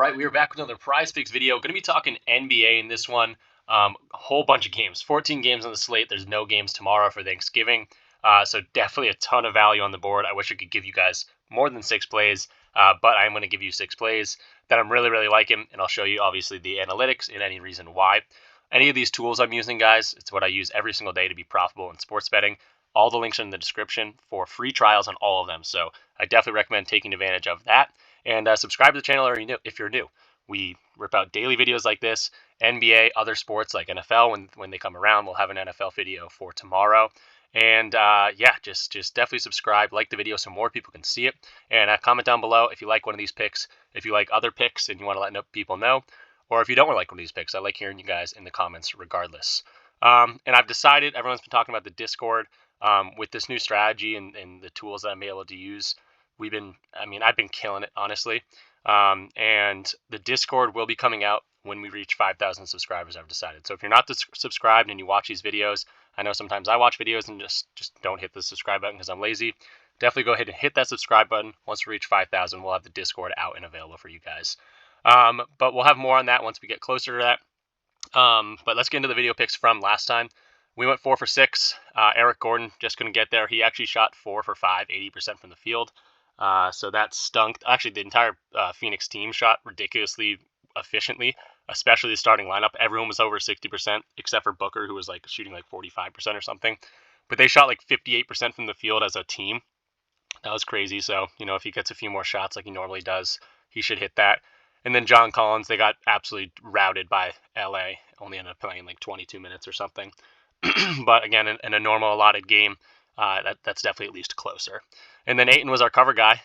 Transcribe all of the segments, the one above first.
right, we are back with another PrizePicks video. Going to be talking NBA in this one. A whole bunch of games, 14 games on the slate. There's no games tomorrow for Thanksgiving, so definitely a ton of value on the board. I wish I could give you guys more than 6 plays, but I'm going to give you 6 plays that I'm really liking, and I'll show you obviously the analytics and any reason why. Any of these tools I'm using, guys, it's what I use every single day to be profitable in sports betting. All the links are in the description for free trials on all of them, so I definitely recommend taking advantage of that. And subscribe to the channel if you're new. We rip out daily videos like this, NBA, other sports like NFL. When they come around, we'll have an NFL video for tomorrow. And yeah, just definitely subscribe, like the video so more people can see it. And comment down below if you like one of these picks, if you like other picks and you want to let people know, or if you don't like one of these picks. I like hearing you guys in the comments regardless. And I've decided, everyone's been talking about the Discord with this new strategy and the tools that I'm able to use. I've been killing it, honestly. And the Discord will be coming out when we reach 5,000 subscribers, I've decided. So if you're not subscribed and you watch these videos, I know sometimes I watch videos and just don't hit the subscribe button because I'm lazy. Definitely go ahead and hit that subscribe button. Once we reach 5,000, we'll have the Discord out and available for you guys. But we'll have more on that once we get closer to that. But let's get into the video picks from last time. We went 4 for 6. Eric Gordon just couldn't get there. He actually shot 4 for 5, 80% from the field. So that stunk. Actually, the entire Phoenix team shot ridiculously efficiently, especially the starting lineup. Everyone was over 60%, except for Booker, who was like shooting like 45% or something. But they shot like 58% from the field as a team. That was crazy. So, if he gets a few more shots like he normally does, he should hit that. And then John Collins, they got absolutely routed by LA. Only ended up playing like 22 minutes or something. But again, in a normal allotted game, that's definitely at least closer. And then Ayton was our cover guy,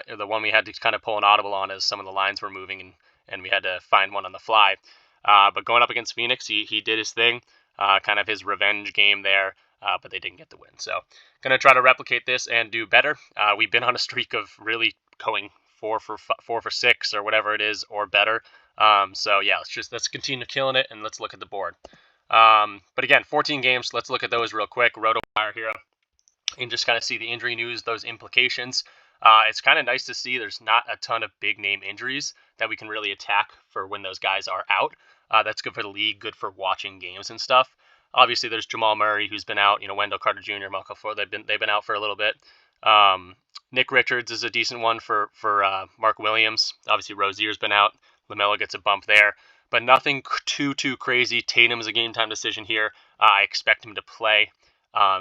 the one we had to kind of pull an audible on as some of the lines were moving, and we had to find one on the fly. But going up against Phoenix, he did his thing, kind of his revenge game there, but they didn't get the win. So going to try to replicate this and do better. We've been on a streak of really going 4 for 6 or whatever it is or better. So yeah, let's continue killing it, and let's look at the board. But again, 14 games. Let's look at those real quick. RotoWire here, and just kind of see the injury news, those implications. It's kind of nice to see there's not a ton of big name injuries that we can really attack for when those guys are out. That's good for the league, good for watching games and stuff. Obviously, there's Jamal Murray, who's been out. Wendell Carter Jr., Michael Ford, they've been out for a little bit. Nick Richards is a decent one for Mark Williams. Obviously, Rozier's been out. LaMelo gets a bump there. But nothing too crazy. Tatum is a game time decision here. I expect him to play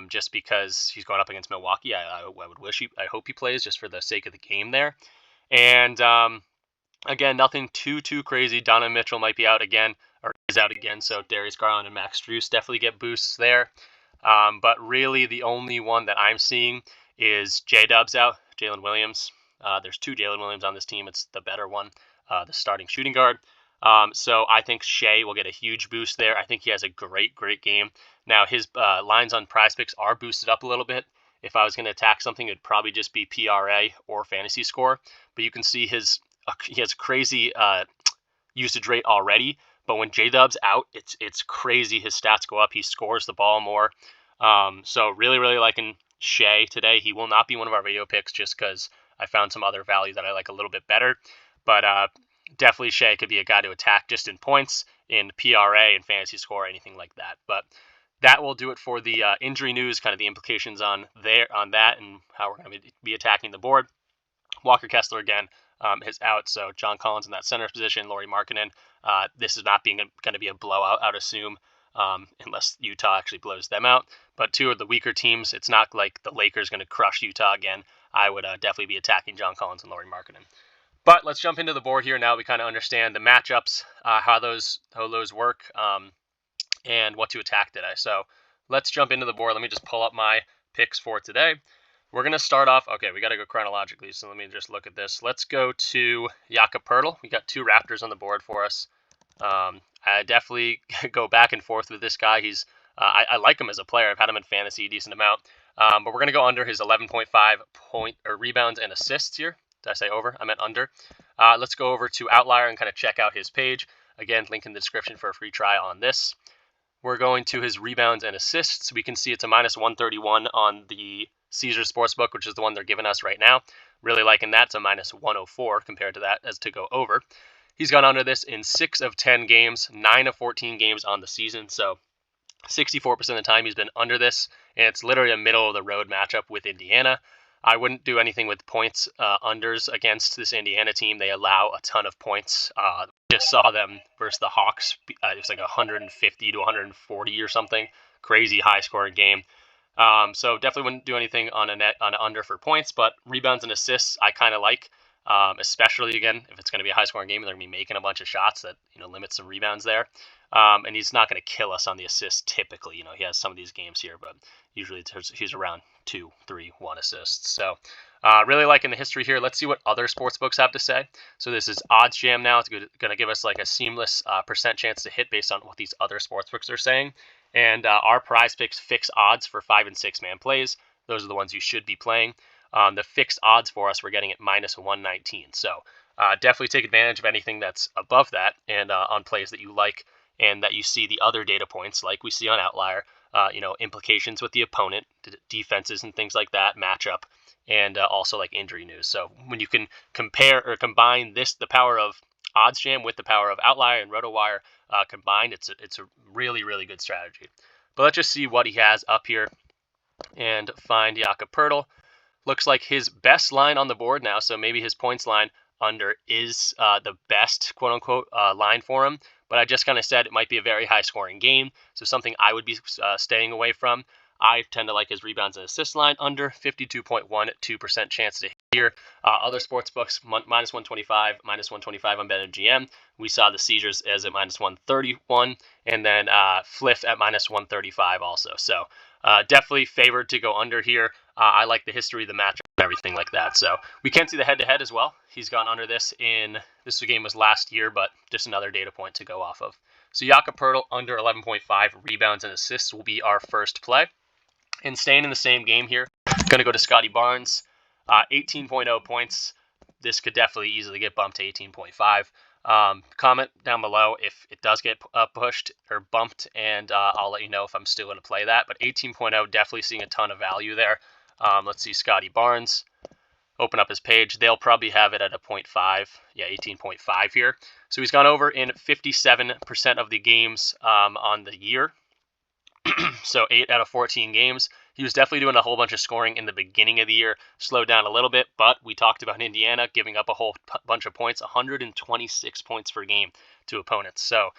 just because he's going up against Milwaukee. I hope he plays just for the sake of the game there. And again, nothing too crazy. Donovan Mitchell might be out again, or is out again. So Darius Garland and Max Strus definitely get boosts there. But really, the only one that I'm seeing is J-Dub's out, Jalen Williams. There's 2 Jalen Williams on this team. It's the better one, the starting shooting guard. So I think Shea will get a huge boost there. I think he has a great game. Now, his lines on PrizePicks are boosted up a little bit. If I was going to attack something, it'd probably just be PRA or fantasy score. But you can see he has crazy usage rate already. But when J-Dub's out, it's crazy. His stats go up. He scores the ball more. So really liking Shea today. He will not be one of our video picks just because I found some other value that I like a little bit better. But definitely Shea could be a guy to attack just in points, in PRA, and fantasy score, anything like that. But that will do it for the injury news, kind of the implications on that and how we're going to be attacking the board. Walker Kessler, again, is out, so John Collins in that center position, Lauri Markkanen. This is not going to be a blowout, I'd assume, unless Utah actually blows them out. But 2 of the weaker teams, it's not like the Lakers going to crush Utah again. I would definitely be attacking John Collins and Lauri Markkanen. But let's jump into the board here now. We kind of understand the matchups, how those work, and what to attack today. So let's jump into the board. Let me just pull up my picks for today. We're going to start off. Okay, we got to go chronologically, so let me just look at this. Let's go to Jakob Poeltl. We got 2 Raptors on the board for us. I definitely go back and forth with this guy. I like him as a player. I've had him in fantasy a decent amount. But we're going to go under his 11.5 rebounds and assists here. Did I say over? I meant under. Let's go over to Outlier and kind of check out his page. Again, link in the description for a free trial on this. We're going to his rebounds and assists. We can see it's a minus 131 on the Caesars Sportsbook, which is the one they're giving us right now. Really liking that. It's a minus 104 compared to that as to go over. He's gone under this in 6 of 10 games, 9 of 14 games on the season. So 64% of the time he's been under this, and it's literally a middle of the road matchup with Indiana. I wouldn't do anything with points unders against this Indiana team. They allow a ton of points. Just saw them versus the Hawks. It was like 150 to 140 or something. Crazy high scoring game. So definitely wouldn't do anything on an under for points, but rebounds and assists I kind of like, especially again if it's going to be a high scoring game and they're going to be making a bunch of shots that limit some rebounds there. And he's not going to kill us on the assists typically. He has some of these games here, but usually he's around 2, 3, 1 assists. So really liking the history here. Let's see what other sportsbooks have to say. So this is Odds Jam now. It's going to give us like a seamless percent chance to hit based on what these other sportsbooks are saying. And our PrizePicks fixed odds for 5 and 6 man plays. Those are the ones you should be playing. The fixed odds for us, we're getting at minus 119. So definitely take advantage of anything that's above that and on plays that you like and that you see the other data points like we see on Outlier, implications with the opponent, defenses and things like that, matchup, and also like injury news. So when you can compare or combine the power of Odds Jam with the power of Outlier and RotoWire combined, it's a really, really good strategy. But let's just see what he has up here and find Jakob Poeltl. Looks like his best line on the board now, so maybe his points line under is the best, quote-unquote, line for him. But I just kind of said it might be a very high-scoring game, so something I would be staying away from. I tend to like his rebounds and assist line under 52.12% chance to hit here. Other sports books, minus 125, minus 125 on BetMGM. We saw the seizures as at minus 131, and then Fliff at minus 135 also. So definitely favored to go under here. I like the history of the matchup and everything like that. So we can see the head-to-head as well. He's gone under this game was last year, but just another data point to go off of. So Jakob Poeltl under 11.5 rebounds and assists will be our first play. And staying in the same game here, going to go to Scotty Barnes, 18.0 points. This could definitely easily get bumped to 18.5. Comment down below if it does get pushed or bumped, and I'll let you know if I'm still going to play that. But 18.0, definitely seeing a ton of value there. Let's see Scotty Barnes. Open up his page. They'll probably have it at a 0.5. Yeah, 18.5 here. So he's gone over in 57% of the games on the year. So 8 out of 14 games. He was definitely doing a whole bunch of scoring in the beginning of the year, slowed down a little bit, but we talked about Indiana giving up a whole bunch of points, 126 points per game to opponents. So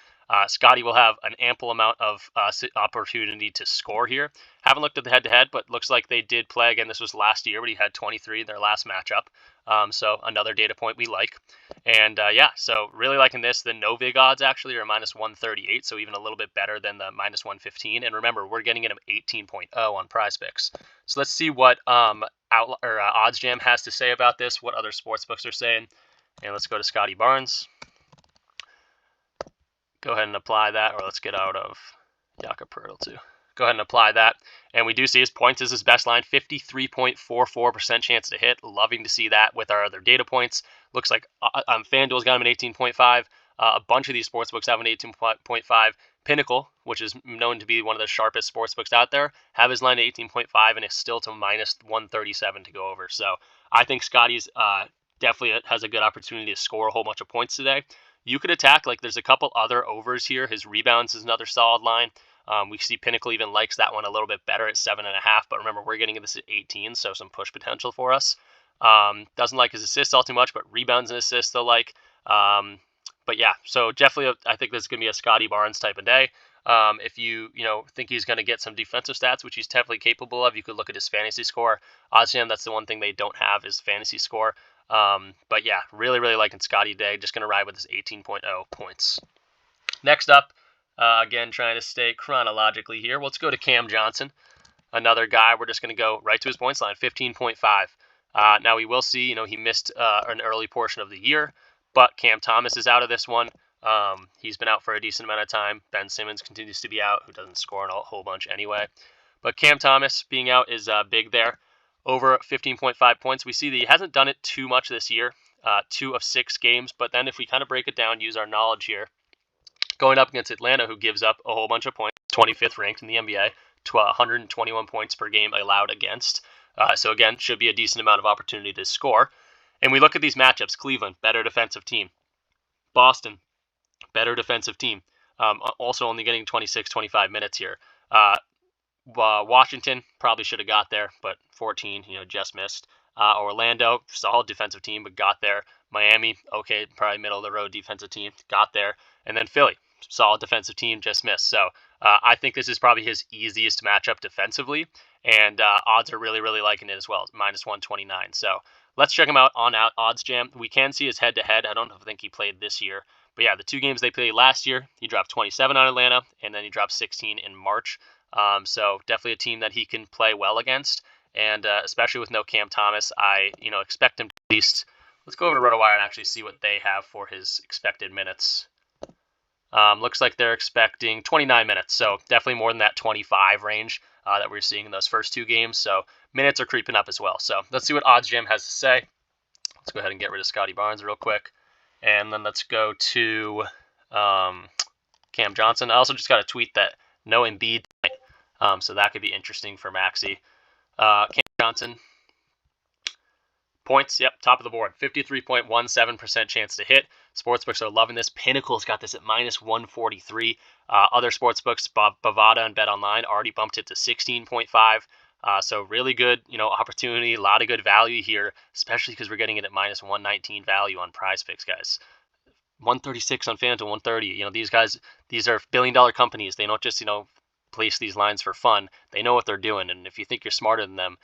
Scotty will have an ample amount of opportunity to score here. Haven't looked at the head-to-head, but looks like they did play. Again, this was last year, but he had 23 in their last matchup. So another data point we like. And yeah, so really liking this. The no vig odds actually are minus 138, so even a little bit better than the minus 115. And remember, we're getting it at 18.0 on PrizePicks. So let's see what Odds Jam has to say about this, what other sportsbooks are saying. And let's go to Scotty Barnes. Go ahead and apply that, or let's get out of Jakob Poeltl too. Go ahead and apply that. And we do see his points is his best line, 53.44% chance to hit. Loving to see that with our other data points. Looks like FanDuel's got him at 18.5. A bunch of these sportsbooks have an 18.5. Pinnacle, which is known to be one of the sharpest sportsbooks out there, have his line at 18.5, and it's still to minus 137 to go over. So I think Scotty's definitely has a good opportunity to score a whole bunch of points today. You could attack, like there's a couple other overs here. His rebounds is another solid line. We see Pinnacle even likes that one a little bit better at 7.5, but remember, we're getting this at 18, so some push potential for us. Doesn't like his assists all too much, but rebounds and assists they'll like. But yeah, so definitely I think this is going to be a Scotty Barnes type of day. If you think he's going to get some defensive stats, which he's definitely capable of, you could look at his fantasy score. Oddsjam, that's the one thing they don't have is fantasy score. But yeah, really, really liking Scotty today. Just going to ride with his 18.0 points. Next up, again, trying to stay chronologically here. Let's go to Cam Johnson, another guy. We're just going to go right to his points line, 15.5. Now we will see, he missed an early portion of the year, but Cam Thomas is out of this one. He's been out for a decent amount of time. Ben Simmons continues to be out, who doesn't score a whole bunch anyway. But Cam Thomas being out is big there. Over 15.5 points. We see that he hasn't done it too much this year, 2 of 6 games. But then if we kind of break it down, use our knowledge here, going up against Atlanta, who gives up a whole bunch of points, 25th ranked in the NBA, 121 points per game allowed against. So again, should be a decent amount of opportunity to score. And we look at these matchups. Cleveland, better defensive team. Boston, better defensive team. Also only getting 26, 25 minutes here. Washington probably should have got there, but 14, just missed. Orlando, solid defensive team, but got there. Miami, okay, probably middle of the road defensive team, got there. And then Philly, solid defensive team, just missed. So I think this is probably his easiest matchup defensively, and odds are really, really liking it as well, minus 129. So let's check him out on Odds Jam. We can see his head-to-head. I don't think he played this year. But yeah, the 2 games they played last year, he dropped 27 on Atlanta, and then he dropped 16 in March. So definitely a team that he can play well against, and especially with no Cam Thomas, I expect him to at least. Let's go over to RotoWire and actually see what they have for his expected minutes. Looks like they're expecting 29 minutes, so definitely more than that 25 range that we were seeing in those first 2 games. So minutes are creeping up as well. So let's see what Odds Jam has to say. Let's go ahead and get rid of Scotty Barnes real quick, and then let's go to Cam Johnson. I also just got a tweet that no Embiid tonight, so that could be interesting for Maxey. Cam Johnson. Points, yep, top of the board. 53.17% chance to hit. Sportsbooks are loving this. Pinnacle's got this at minus 143. Other sportsbooks, Bovada and BetOnline, already bumped it to 16.5. So really good, opportunity. A lot of good value here, especially because we're getting it at minus 119 value on PrizePicks, guys. 136 on FanDuel, 130. These guys, these are billion-dollar companies. They don't just, place these lines for fun. They know what they're doing, and if you think you're smarter than them,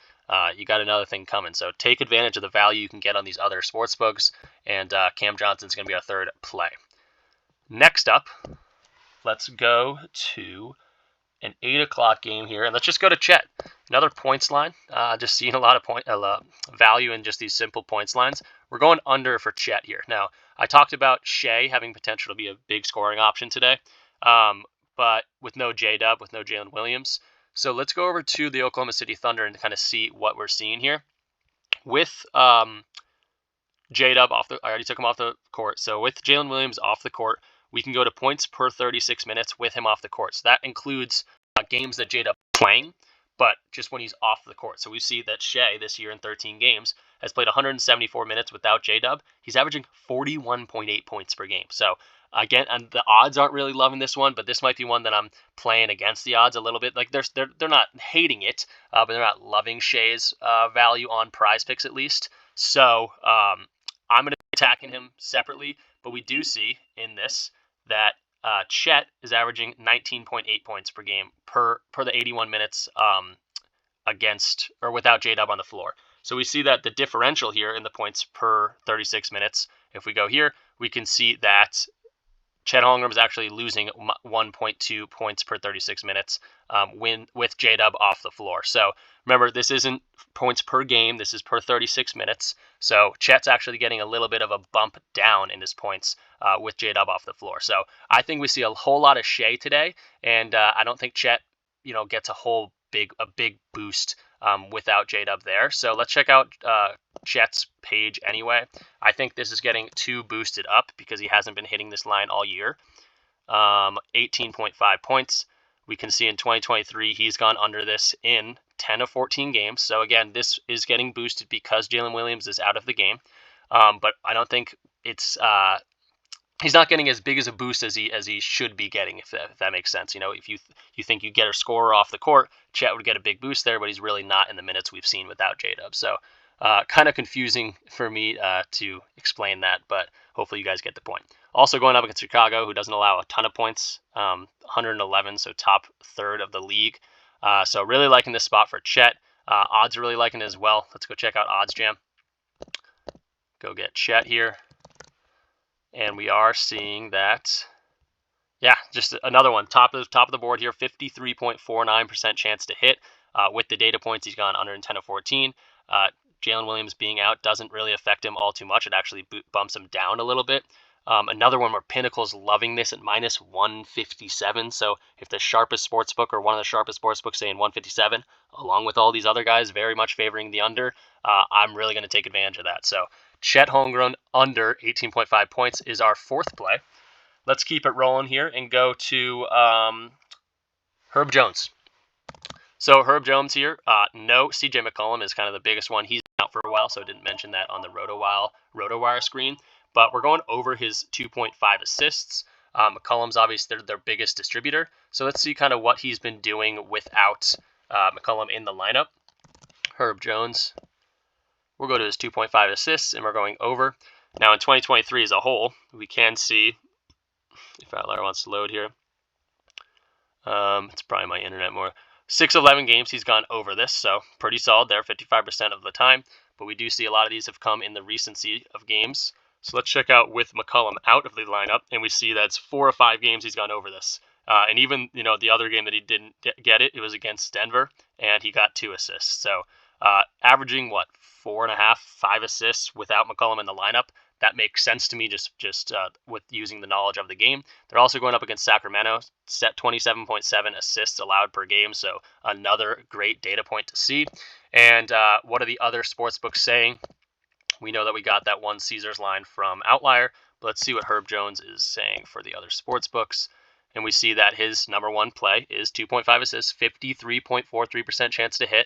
you got another thing coming. So take advantage of the value you can get on these other sports books, and Cam Johnson's going to be our third play. Next up, let's go to an 8 o'clock game here, and let's just go to Chet. Another points line. Just seeing a lot of value in just these simple points lines. We're going under for Chet here. Now, I talked about Shea having potential to be a big scoring option today, but with no J-Dub, with no Jalen Williams. So let's go over to the Oklahoma City Thunder and kind of see what we're seeing here. With J-Dub I already took him off the court. So with Jalen Williams off the court, we can go to points per 36 minutes with him off the court. So that includes games that J-Dub is playing, but just when he's off the court. So we see that Shea this year in 13 games has played 174 minutes without J-Dub. He's averaging 41.8 points per game. So again, and the odds aren't really loving this one, but this might be one that I'm playing against the odds a little bit. Like they're not hating it, but they're not loving Shea's value on PrizePicks at least. So I'm going to be attacking him separately, but we do see in this that Chet is averaging 19.8 points per game per the 81 minutes against or without J-Dub on the floor. So we see that the differential here in the points per 36 minutes, if we go here, we can see that Chet Holmgren is actually losing 1.2 points per 36 minutes with J-Dub off the floor. So remember, this isn't points per game. This is per 36 minutes. So Chet's actually getting a little bit of a bump down in his points with J-Dub off the floor. So I think we see a whole lot of Shea today, and I don't think Chet, gets a big boost without J-Dub there. So let's check out Chet's page anyway. I think this is getting too boosted up because he hasn't been hitting this line all year. 18.5 points. We can see in 2023 he's gone under this in 10 of 14 games. So again, this is getting boosted because Jalen Williams is out of the game. But I don't think it's he's not getting as big as a boost as he should be getting, if that makes sense. If you think you get a scorer off the court, Chet would get a big boost there, but he's really not in the minutes we've seen without J-Dub. So kind of confusing for me to explain that, but hopefully you guys get the point. Also going up against Chicago, who doesn't allow a ton of points, 111, so top third of the league. So really liking this spot for Chet. Odds are really liking it as well. Let's go check out Odds Jam. Go get Chet here. And we are seeing that, yeah, just another one. Top of the board here, 53.49% chance to hit. With the data points, he's gone under in 10 of 14. Jalen Williams being out doesn't really affect him all too much. It actually bumps him down a little bit. Another one where Pinnacle's loving this at minus 157. So if the sharpest sportsbook or one of the sharpest sportsbooks saying 157, along with all these other guys very much favoring the under, I'm really going to take advantage of that. So Chet Holmgren under 18.5 points is our fourth play. Let's keep it rolling here and go to Herb Jones. So Herb Jones here, no, CJ McCollum is kind of the biggest one. He's out for a while, so I didn't mention that on the RotoWire screen. but we're going over his 2.5 assists. McCollum's obviously their biggest distributor, so let's see kind of what he's been doing without McCollum in the lineup. Herb Jones, we'll go to his 2.5 assists, and we're going over. Now in 2023 as a whole, we can see, if Outlier wants to load here, it's probably my internet more. 6-11 games he's gone over this, so pretty solid there, 55% of the time. But we do see a lot of these have come in the recency of games. So let's check out with McCollum out of the lineup, and we see that's 4 or 5 games he's gone over this. And even, the other game that he didn't get it, it was against Denver, and he got 2 assists. So averaging, 4.5, 5 assists without McCollum in the lineup. That makes sense to me just with using the knowledge of the game. They're also going up against Sacramento, set 27.7 assists allowed per game, so another great data point to see. And what are the other sportsbooks saying? We know that we got that one Caesars line from Outlier, but let's see what Herb Jones is saying for the other sportsbooks. And we see that his number one play is 2.5 assists, 53.43% chance to hit,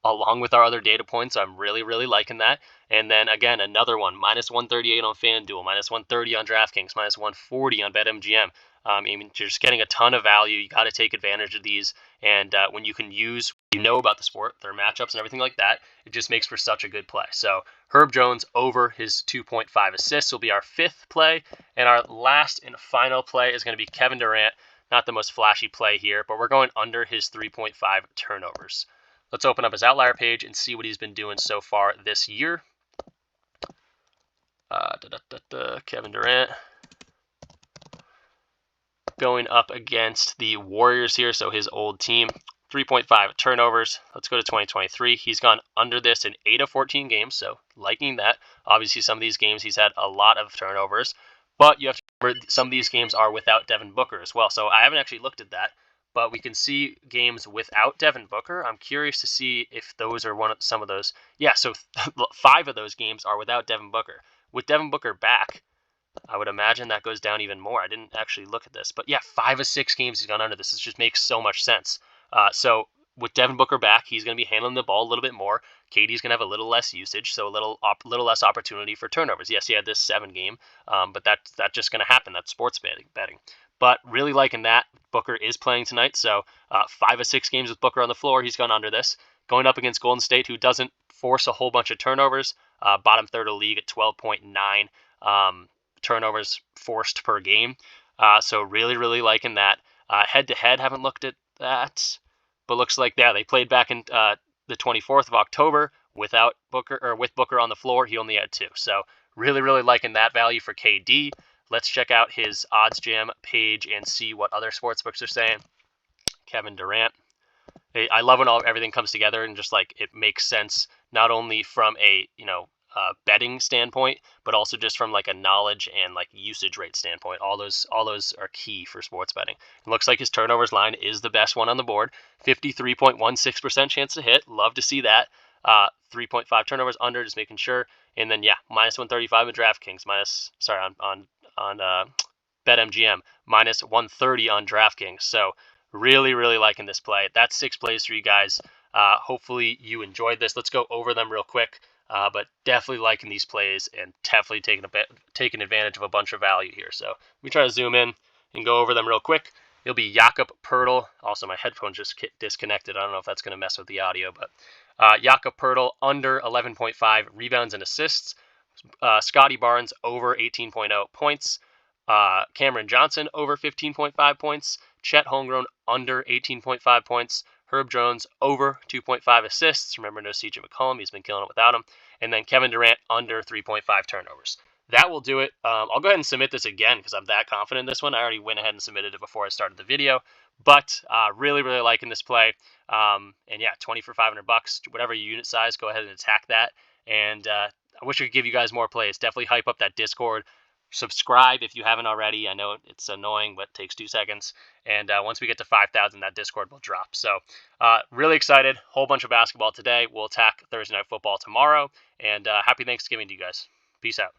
along with our other data points. I'm really, really liking that. And then again, another one, minus 138 on FanDuel, minus 130 on DraftKings, minus 140 on BetMGM. You're just getting a ton of value. You got to take advantage of these. And when you can use, about the sport, their matchups and everything like that, it just makes for such a good play. So Herb Jones over his 2.5 assists will be our 5th play. And our last and final play is going to be Kevin Durant. Not the most flashy play here, but we're going under his 3.5 turnovers. Let's open up his Outlier page and see what he's been doing so far this year. Kevin Durant going up against the Warriors here, so his old team. 3.5 turnovers. Let's go to 2023. He's gone under this in 8 of 14 games, so liking that. Obviously, some of these games he's had a lot of turnovers, but you have to remember some of these games are without Devin Booker as well, so I haven't actually looked at that. But we can see games without Devin Booker. I'm curious to see if those are some of those. Yeah, so 5 of those games are without Devin Booker. With Devin Booker back, I would imagine that goes down even more. I didn't actually look at this. But yeah, 5 of 6 games he's gone under this. It just makes so much sense. So with Devin Booker back, he's going to be handling the ball a little bit more. KD's going to have a little less usage, so a little less opportunity for turnovers. Yes, he had this 7 game, but that's just going to happen. That's sports betting. But really liking that. Booker is playing tonight, so 5 of 6 games with Booker on the floor, he's gone under this. Going up against Golden State, who doesn't force a whole bunch of turnovers, bottom third of the league at 12.9 turnovers forced per game. So really, really liking that. Head-to-head, haven't looked at that, but looks like, yeah, they played back in the 24th of October without Booker, or with Booker on the floor. He only had 2. So really, really liking that value for KD. Let's check out his Odds Jam page and see what other sportsbooks are saying. Kevin Durant. I love when everything comes together and just it makes sense, not only from a betting standpoint, but also just from a knowledge and usage rate standpoint. All those are key for sports betting. It looks like his turnovers line is the best one on the board. 53.16% chance to hit. Love to see that. 3.5 turnovers under, just making sure. And then minus 135 on DraftKings, on BetMGM, minus 130 on DraftKings. So really, really liking this play. That's 6 plays for you guys. Hopefully you enjoyed this. Let's go over them real quick. But definitely liking these plays and definitely taking advantage of a bunch of value here. So we try to zoom in and go over them real quick. It'll be Jakob Poeltl. Also, my headphones just disconnected. I don't know if that's going to mess with the audio, but Jakob Poeltl under 11.5 rebounds and assists. Scotty Barnes over 18.0 points. Cameron Johnson over 15.5 points. Chet Holmgren under 18.5 points. Herb Jones over 2.5 assists. Remember, no CJ McCollum. He's been killing it without him. And then Kevin Durant under 3.5 turnovers. That will do it. I'll go ahead and submit this again because I'm that confident in this one. I already went ahead and submitted it before I started the video. But really, really liking this play. And yeah, 20 for $500. Whatever your unit size, go ahead and attack that. And I wish I could give you guys more plays. Definitely hype up that Discord. Subscribe if you haven't already. I know it's annoying, but it takes 2 seconds. And once we get to 5,000, that Discord will drop. So really excited. Whole bunch of basketball today. We'll attack Thursday Night Football tomorrow. And happy Thanksgiving to you guys. Peace out.